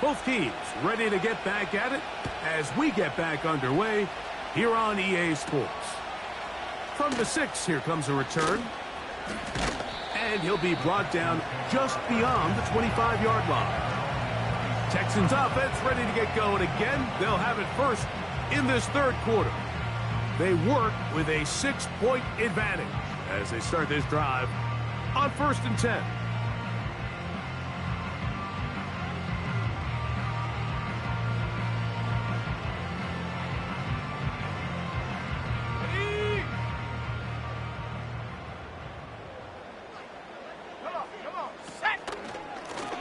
Both teams ready to get back at it as we get back underway here on EA Sports. From the 6, here comes a return. And he'll be brought down just beyond the 25-yard line. Texans offense ready to get going again. They'll have it first in this third quarter. They work with a 6-point advantage as they start this drive on 1st and 10.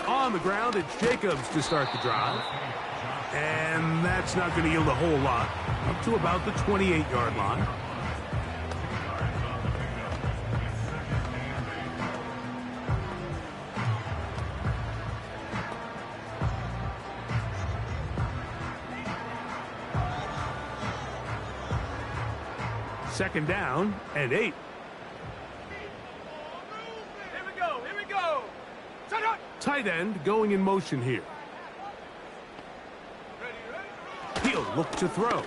On the ground, it's Jacobs to start the drive. And that's not going to yield a whole lot. Up to about the 28-yard line. Second down and 8. Tight end going in motion here. He'll look to throw.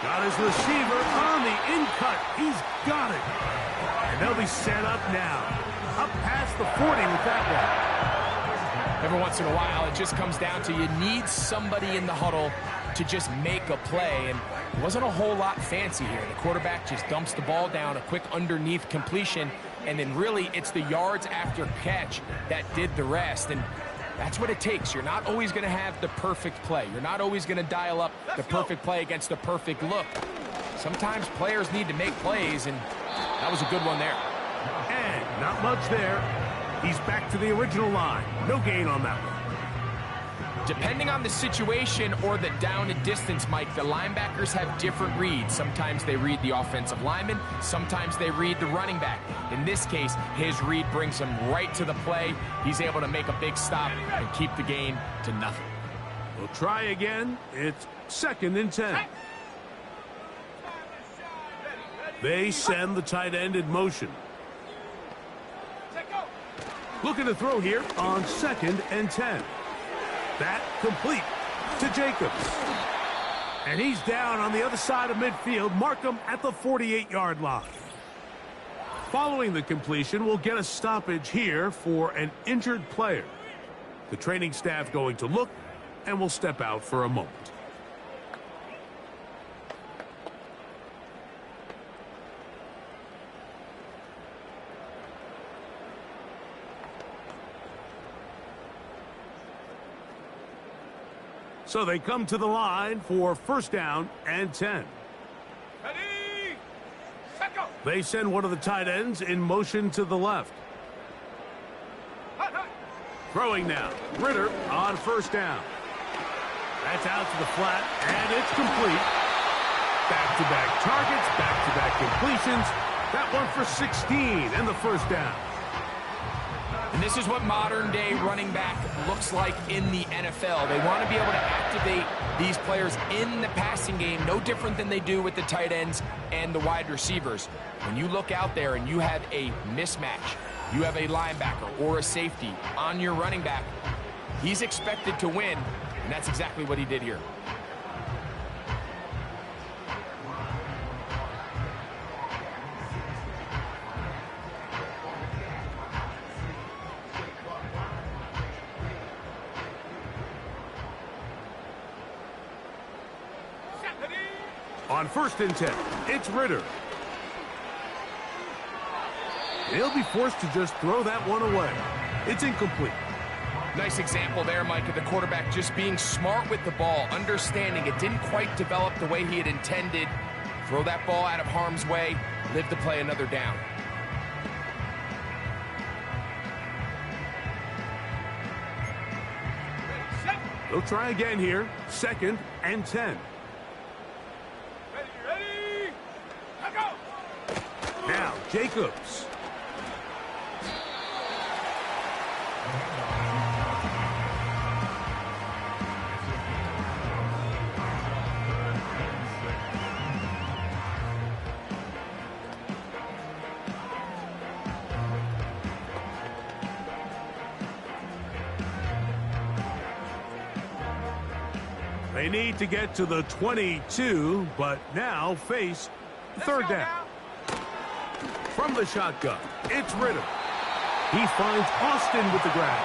Got his receiver on the in-cut. He's got it. And they'll be set up now. Up past the 40 with that one. Every once in a while, it just comes down to you need somebody in the huddle to just make a play. And it wasn't a whole lot fancy here. The quarterback just dumps the ball down, a quick underneath completion, and then really it's the yards after catch that did the rest. And that's what it takes. You're not always going to have the perfect play. You're not always going to dial up the perfect play against the perfect look. Sometimes players need to make plays, and that was a good one there. And not much there. He's back to the original line. No gain on that one. Depending on the situation or the down and distance, Mike, the linebackers have different reads. Sometimes they read the offensive lineman. Sometimes they read the running back. In this case, his read brings him right to the play. He's able to make a big stop and keep the gain to nothing. We'll try again. It's 2nd and 10. They send the tight end in motion. Looking to throw here on 2nd and 10. That complete to Jacobs. And he's down on the other side of midfield. Mark him at the 48-yard line. Following the completion, we'll get a stoppage here for an injured player. The training staff going to look, and we'll step out for a moment. So they come to the line for 1st down and 10. Ready, set, go. They send one of the tight ends in motion to the left. Throwing now. Ritter on 1st down. That's out to the flat, and it's complete. Back-to-back targets, back-to-back completions. That one for 16 and the 1st down. And this is what modern-day running back looks like in the NFL. They want to be able to activate these players in the passing game, no different than they do with the tight ends and the wide receivers. When you look out there and you have a mismatch, you have a linebacker or a safety on your running back, he's expected to win, and that's exactly what he did here. On 1st and 10, it's Ritter. He'll be forced to just throw that one away. It's incomplete. Nice example there, Mike, of the quarterback just being smart with the ball, understanding it didn't quite develop the way he had intended. Throw that ball out of harm's way, live to play another down. They'll try again here. 2nd and 10. Now, Jacobs. They need to get to the 22, but now face third down. From the shotgun, it's Ritter. He finds Austin with the grab.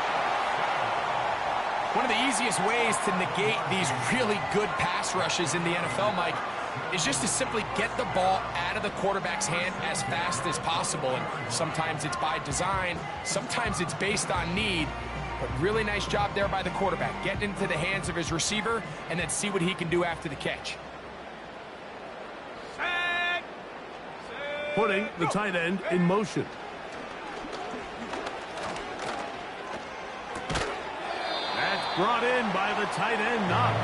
One of the easiest ways to negate these really good pass rushes in the NFL, Mike, is just to simply get the ball out of the quarterback's hand as fast as possible. And sometimes it's by design, sometimes it's based on need. But really nice job there by the quarterback. Get into the hands of his receiver and then see what he can do after the catch. Putting the tight end in motion. That's brought in by the tight end, Knox.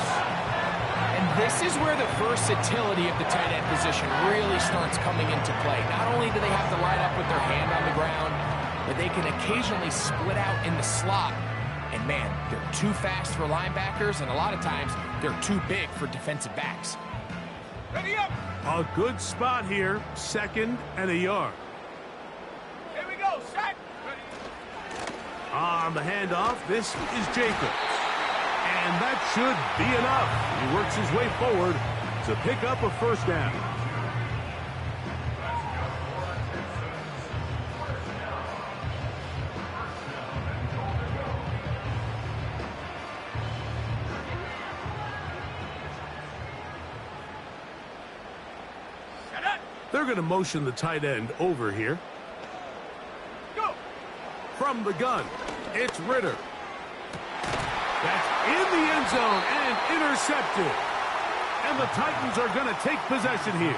And this is where the versatility of the tight end position really starts coming into play. Not only do they have to line up with their hand on the ground, but they can occasionally split out in the slot. And man, they're too fast for linebackers, and a lot of times they're too big for defensive backs. Ready up! A good spot here, 2nd and a yard. Here we go, set! On the handoff, this is Jacobs. And that should be enough. He works his way forward to pick up a first down. They're going to motion the tight end over here. Go! From the gun, it's Ritter. That's in the end zone and intercepted. And the Titans are going to take possession here.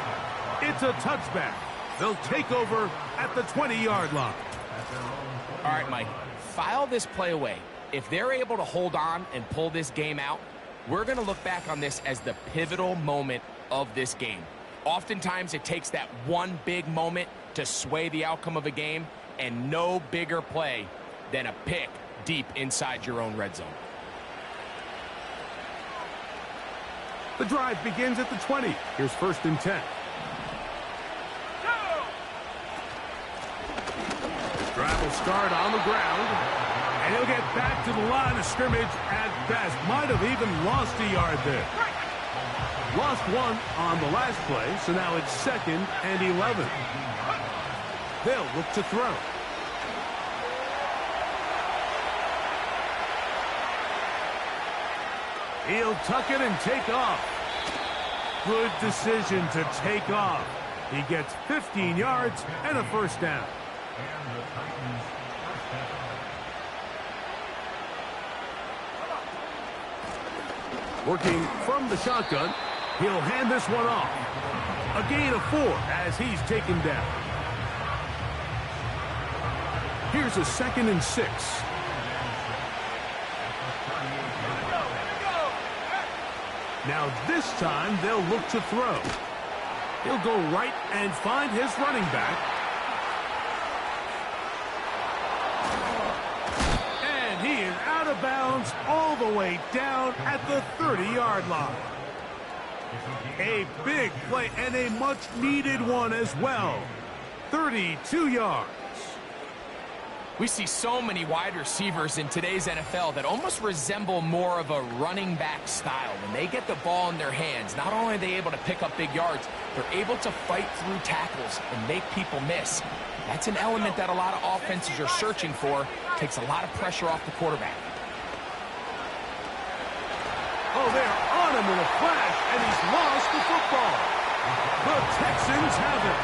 It's a touchback. They'll take over at the 20-yard line. All right, Mike, file this play away. If they're able to hold on and pull this game out, we're going to look back on this as the pivotal moment of this game. Oftentimes, it takes that one big moment to sway the outcome of a game, and no bigger play than a pick deep inside your own red zone. The drive begins at the 20. Here's 1st and 10. Drive will start on the ground, and he'll get back to the line of scrimmage at best. Might have even lost a yard there. Lost one on the last play, so now it's 2nd and 11. They'll look to throw. He'll tuck it and take off. Good decision to take off. He gets 15 yards and a first down. Working from the shotgun, he'll hand this one off. A gain of 4 as he's taken down. Here's a 2nd and 6. Now this time they'll look to throw. He'll go right and find his running back. And he is out of bounds all the way down at the 30-yard line. A big play and a much-needed one as well. 32 yards. We see so many wide receivers in today's NFL that almost resemble more of a running back style. When they get the ball in their hands, not only are they able to pick up big yards, they're able to fight through tackles and make people miss. That's an element that a lot of offenses are searching for. Takes a lot of pressure off the quarterback. Oh, they're on him in a flash, and he's lost the football. The Texans have it.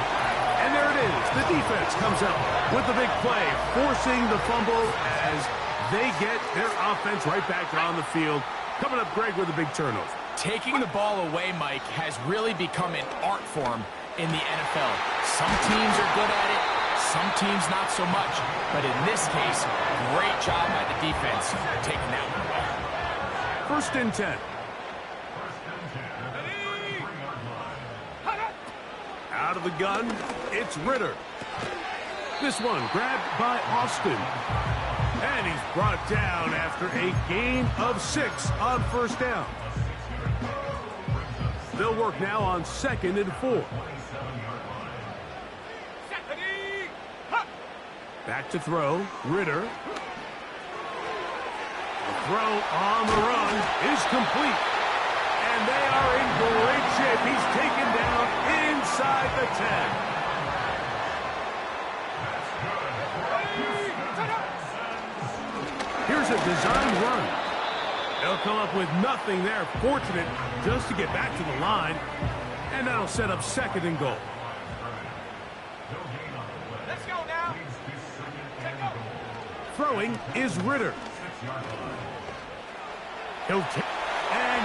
And there it is. The defense comes up with the big play, forcing the fumble as they get their offense right back on the field. Coming up, Greg, with a big turnover. Taking the ball away, Mike, has really become an art form in the NFL. Some teams are good at it, some teams not so much. But in this case, great job by the defense taking that one away. 1st and 10. Out of the gun, it's Ritter. This one grabbed by Austin. And he's brought down after a gain of 6 on 1st down. They'll work now on 2nd and 4. Back to throw, Ritter. The throw on the run is complete. And they are in great shape. He's taken down inside the 10. Here's a design run. They'll come up with nothing there. Fortunate just to get back to the line. And that'll set up 2nd and goal. Let's go now. Throwing is Ritter. And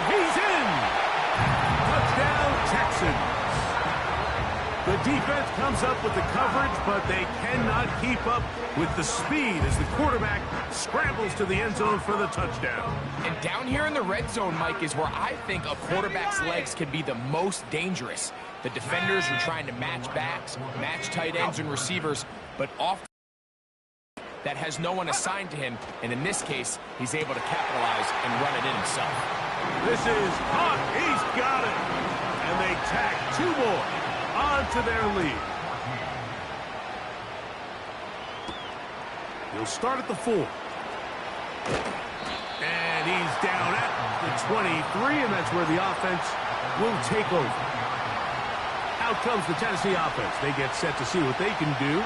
he's in! Touchdown, Texans. The defense comes up with the coverage, but they cannot keep up with the speed as the quarterback scrambles to the end zone for the touchdown. And down here in the red zone, Mike, is where I think a quarterback's legs can be the most dangerous. The defenders are trying to match backs, match tight ends and receivers, but off that has no one assigned to him, and in this case, he's able to capitalize and run it in himself. This is hot. He's got it. And they tack 2 more onto their lead. He'll start at the 4. And he's down at the 23, and that's where the offense will take over. Out comes the Tennessee offense. They get set to see what they can do.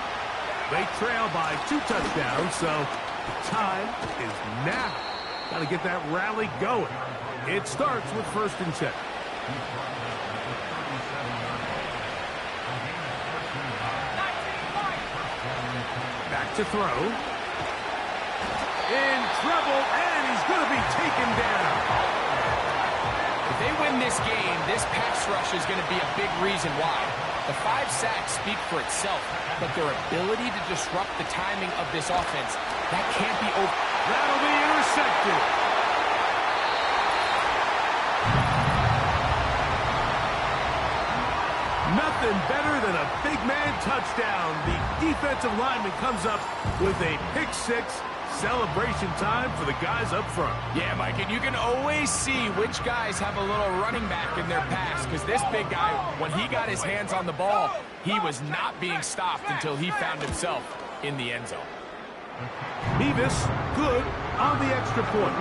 They trail by 2 touchdowns, so time is now. Got to get that rally going. It starts with 1st and 10. Back to throw. In trouble, and he's going to be taken down. If they win this game, this pass rush is going to be a big reason why. The 5 sacks speak for itself, but their ability to disrupt the timing of this offense, that can't be over. That'll be intercepted. Nothing better than a big man touchdown. The defensive lineman comes up with a pick 6. Celebration time for the guys up front. Yeah, Mike, and you can always see which guys have a little running back in their pass, because this big guy, when he got his hands on the ball, he was not being stopped until he found himself in the end zone. Mevis good on the extra point.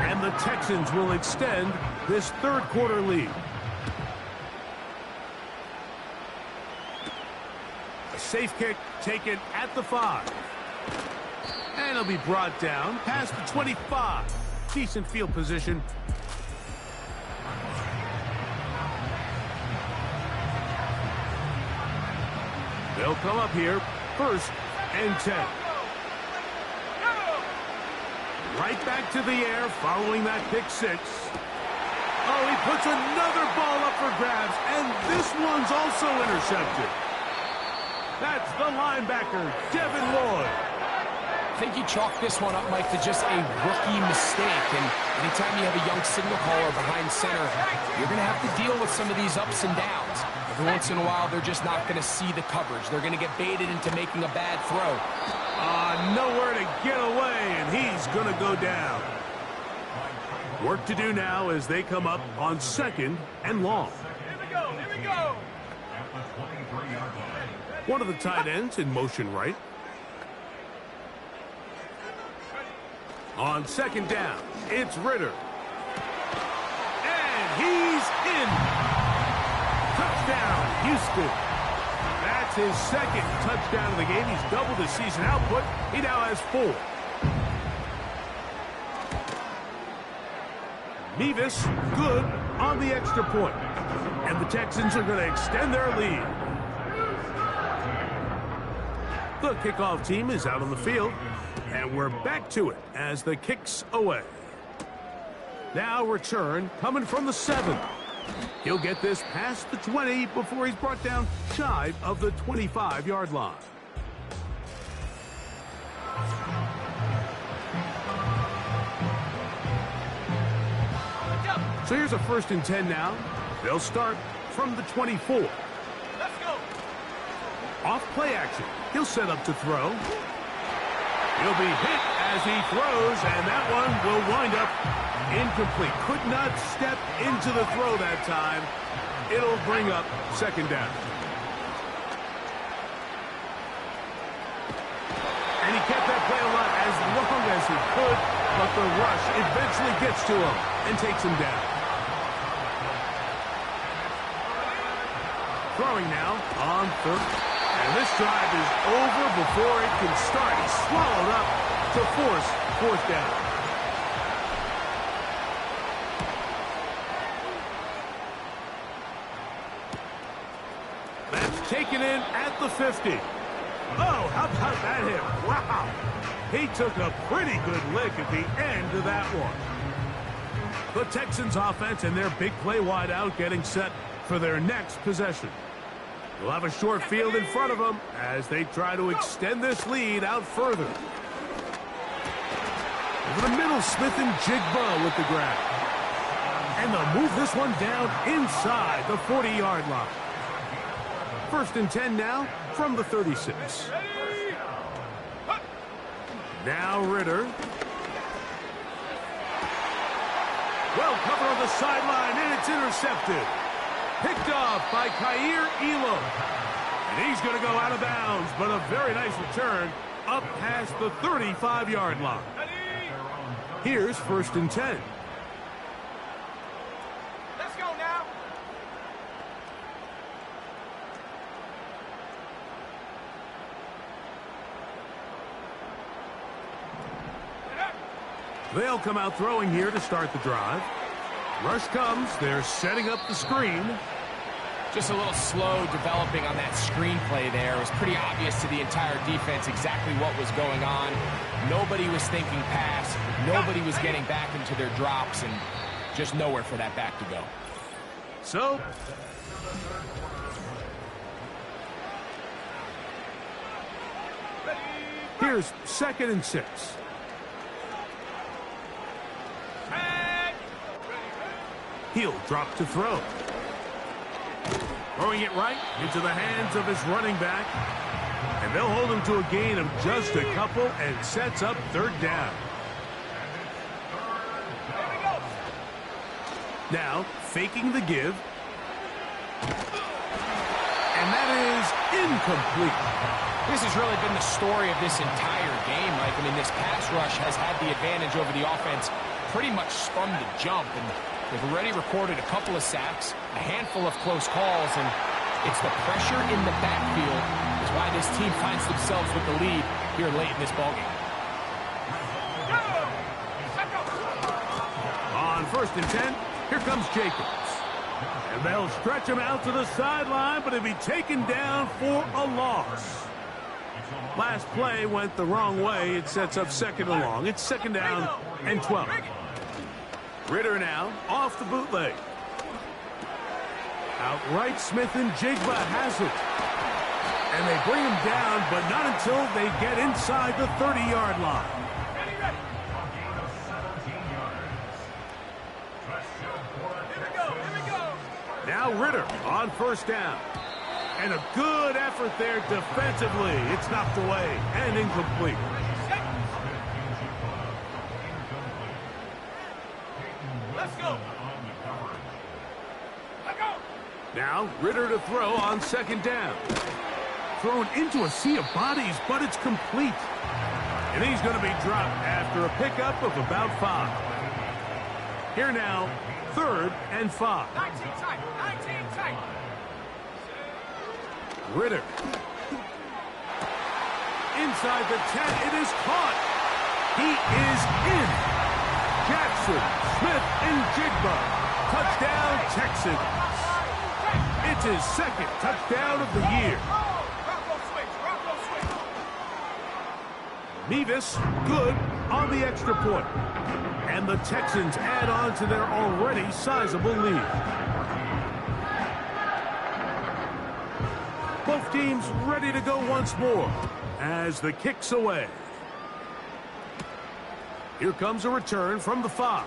And the Texans will extend this 3rd quarter lead. A safe kick taken at the 5. And he'll be brought down past the 25. Decent field position. They'll come up here, 1st and 10. Right back to the air following that pick 6. Oh, he puts another ball up for grabs, and this one's also intercepted. That's the linebacker, Devin Lloyd. I think you chalk this one up, Mike, to just a rookie mistake. And anytime you have a young signal caller behind center, you're going to have to deal with some of these ups and downs. Every once in a while, they're just not going to see the coverage. They're going to get baited into making a bad throw. Nowhere to get away, and he's going to go down. Work to do now as they come up on 2nd and long. Here we go, here we go. One of the tight ends in motion right. On 2nd down, it's Ritter. And he's in. Touchdown, Houston. That's his 2nd touchdown of the game. He's doubled his season output. He now has 4. Mevis good on the extra point. And the Texans are going to extend their lead. The kickoff team is out on the field. And we're back to it as the kick's away. Now return coming from the 7. He'll get this past the 20 before he's brought down shy of the 25-yard line. So here's a 1st and 10 now. They'll start from the 24. Let's go. Off play action. He'll set up to throw. He'll be hit as he throws, and that one will wind up incomplete. Could not step into the throw that time. It'll bring up 2nd down. And he kept that play alive as long as he could, but the rush eventually gets to him and takes him down. Throwing now on third. And this drive is over before it can start. He's swallowed up to force fourth down. That's taken in at the 50. Oh, how about that hit? Wow. He took a pretty good lick at the end of that one. The Texans offense and their big play wideout getting set for their next possession. They'll have a short field in front of them as they try to extend this lead out further. Over the middle, Smith and Jigba with the grab. And they'll move this one down inside the 40-yard line. 1st and 10 now from the 36. Now Ritter. Well covered on the sideline, and it's intercepted. Picked off by Kaiir Elam. And he's going to go out of bounds, but a very nice return up past the 35-yard line. Here's 1st and 10. Let's go now. They'll come out throwing here to start the drive. Rush comes. They're setting up the screen. Just a little slow developing on that screen play there. It was pretty obvious to the entire defense exactly what was going on. Nobody was thinking pass. Nobody was getting back into their drops, and just nowhere for that back to go. So, here's 2nd and 6. He'll drop to throw. Throwing it right into the hands of his running back. And they'll hold him to a gain of just a couple and sets up 3rd down. Now, faking the give. And that is incomplete. This has really been the story of this entire game, Mike. I mean, this pass rush has had the advantage over the offense pretty much from the jump. And they've already recorded a couple of sacks, a handful of close calls, and it's the pressure in the backfield is why this team finds themselves with the lead here late in this ballgame. On 1st and 10, here comes Jacobs. And they'll stretch him out to the sideline, but he'll be taken down for a loss. Last play went the wrong way. It sets up 2nd and long. It's 2nd down and 12. Ritter now off the bootleg. Outright, Smith and Jigba has it. And they bring him down, but not until they get inside the 30-yard line. Now Ritter on 1st down. And a good effort there defensively. It's knocked away and incomplete. Let's go. Now Ritter to throw on 2nd down. Thrown into a sea of bodies, but it's complete. And he's going to be dropped after a pickup of about 5. Here now, 3rd and 5. 19 tight. 19 tight. Ritter. Inside the 10. It is caught. He is in. Jackson, Smith, and Jigba. Touchdown, Texans. It's his 2nd touchdown of the year. Mevis, good on the extra point. And the Texans add on to their already sizable lead. Both teams ready to go once more as the kick's away. Here comes a return from the 5.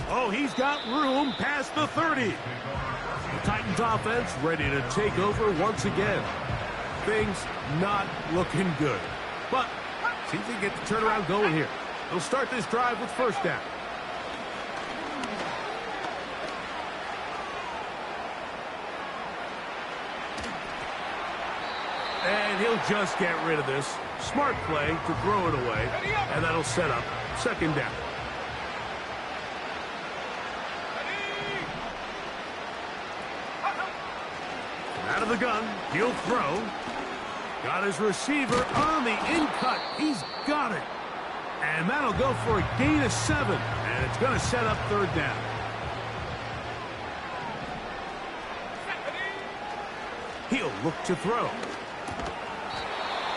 Oh, he's got room past the 30. The Titans offense ready to take over once again. Things not looking good. But see if they get the turnaround going here. They'll start this drive with 1st down. And he'll just get rid of this. Smart play to throw it away. And that'll set up 2nd down. Out of the gun, he'll throw. Got his receiver on the in-cut. He's got it. And that'll go for a gain of 7. And it's going to set up third down. He'll look to throw.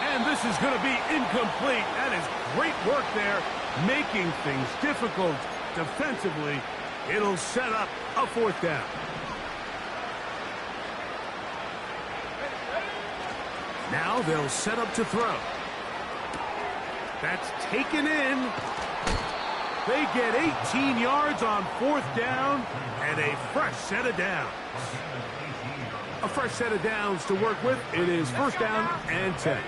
And this is going to be incomplete. That is great work there, making things difficult defensively. It'll set up a fourth down. Now they'll set up to throw. That's taken in. They get 18 yards on fourth down and a fresh set of downs. A fresh set of downs to work with. It is first down and 10.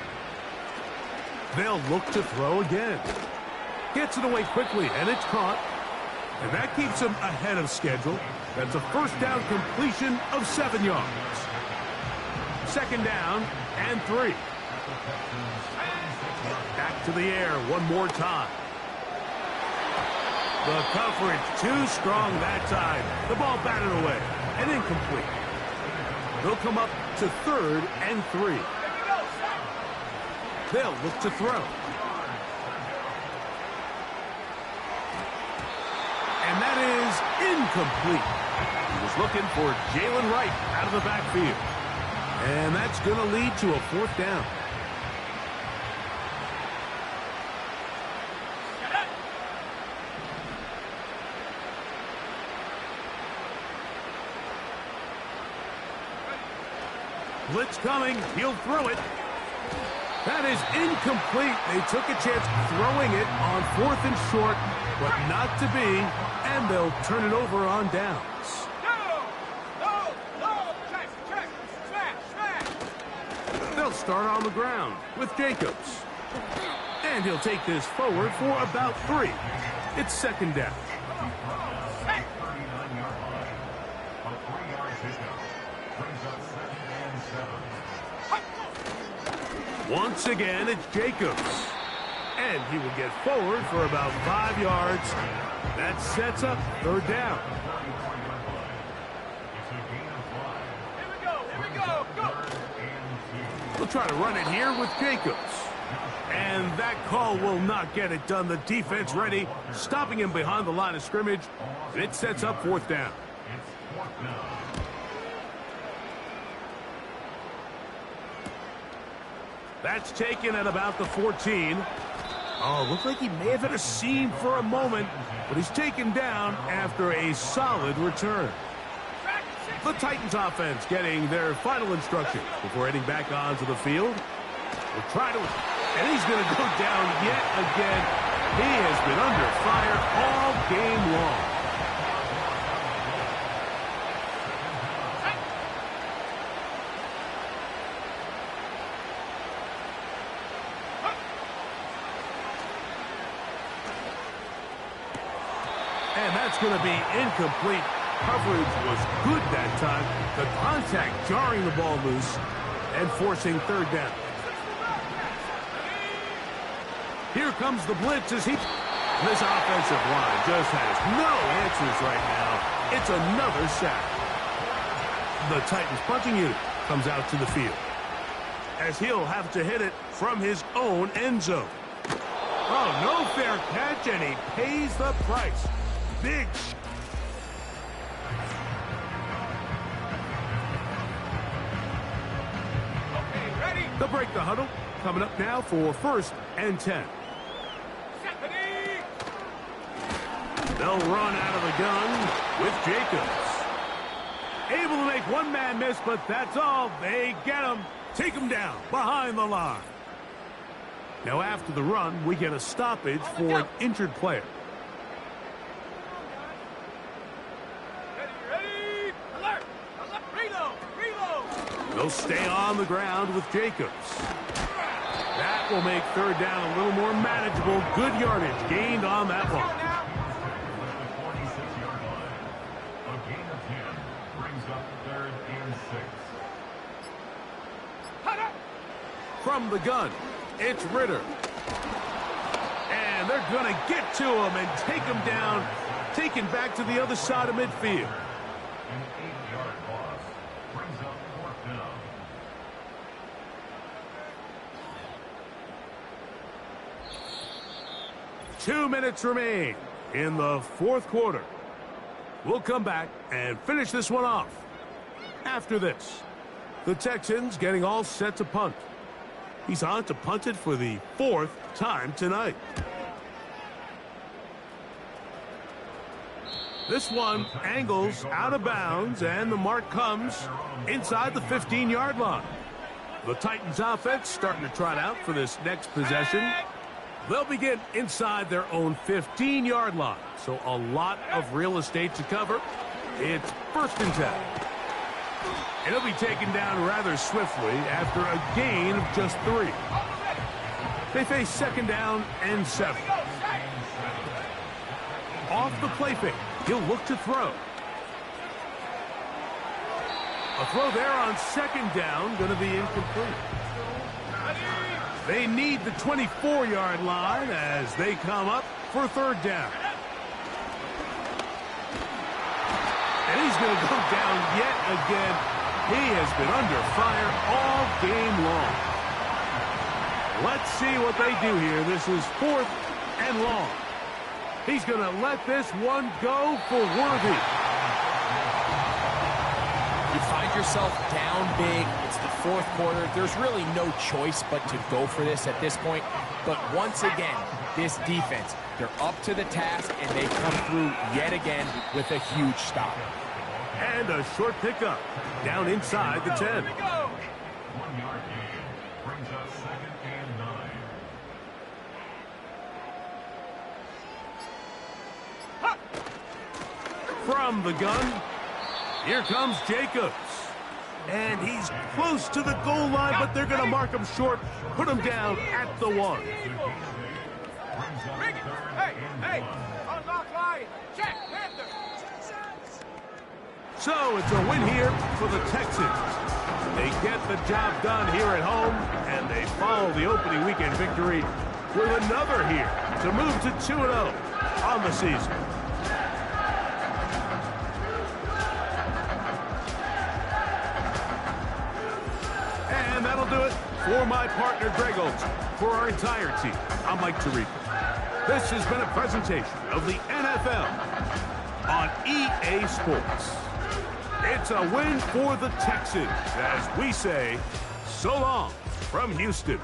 They'll look to throw again. Gets it away quickly, and it's caught. And that keeps him ahead of schedule. That's a first down completion of 7 yards. Second down and 3. Back to the air one more time. The coverage too strong that time. The ball batted away and incomplete. They'll come up to third and 3. They'll look to throw. And that is incomplete. He was looking for Jalen Wright out of the backfield. And that's going to lead to a fourth down. Blitz coming. He'll throw it. That is incomplete. They took a chance throwing it on fourth and short, but not to be, and they'll turn it over on downs. They'll start on the ground with Jacobs. And he'll take this forward for about 3. It's second down. Once again, it's Jacobs. And he will get forward for about 5 yards. That sets up third down. Here we go, go! We'll try to run it here with Jacobs. And that call will not get it done. The defense ready, stopping him behind the line of scrimmage. And it sets up fourth down. That's taken at about the 14. Oh, looked like he may have hit a seam for a moment, but he's taken down after a solid return. The Titans offense getting their final instructions before heading back onto the field. We'll try to, and he's going to go down yet again. He has been under fire all game long. And that's going to be incomplete. Coverage was good that time. The contact jarring the ball loose and forcing third down. Here comes the blitz as he... This offensive line just has no answers right now. It's another sack. The Titans punting unit comes out to the field as he'll have to hit it from his own end zone. Oh, no fair catch, and he pays the price. Big. Okay, ready? They'll break the huddle. Coming up now for first and 10. They'll run out of the gun with Jacobs. Able to make one man miss, but that's all. They get him. Take him down behind the line. Now after the run, we get a stoppage for an injured player. Ready? Alert! Reload! They'll stay on the ground with Jacobs. That will make third down a little more manageable. Good yardage gained on that one. A gain of 10 brings up third and 6. From the gun, it's Ritter. And they're going to get to him and take him down, taken back to the other side of midfield. An 8-yard loss brings up fourth down. 2 minutes remain in the fourth quarter. We'll come back and finish this one off. After this, the Texans getting all set to punt. He's on to punt it for the 4th time tonight. This one angles out of bounds, and the mark comes inside the 15-yard line. The Titans offense starting to trot out for this next possession. They'll begin inside their own 15-yard line, so a lot of real estate to cover. It's 1st and 10. And he'll be taken down rather swiftly after a gain of just 3. They face 2nd down and 7. Off the play fake, he'll look to throw. A throw there on 2nd down, going to be incomplete. They need the 24-yard line as they come up for 3rd down. And he's going to go down yet again. He has been under fire all game long. Let's see what they do here. This is 4th and long. He's going to let this one go for Worthy. You find yourself down big. It's the 4th quarter. There's really no choice but to go for this at this point. But once again, this defense, they're up to the task, and they come through yet again with a huge stop. And a short pickup down inside the 10. 1 yard gain brings us 2nd and 9. From the gun, here comes Jacobs. And he's close to the goal line, but they're going to mark him short, put him down at the 1. Hey, unlock line. Check, Panther. So it's a win here for the Texans. They get the job done here at home, and they follow the opening weekend victory with another here to move to 2-0 on the season. And that'll do it for my partner, Greg Olson. For our entire team, I'm Mike Tirico. This has been a presentation of the NFL on EA Sports. It's a win for the Texans as we say so long from Houston.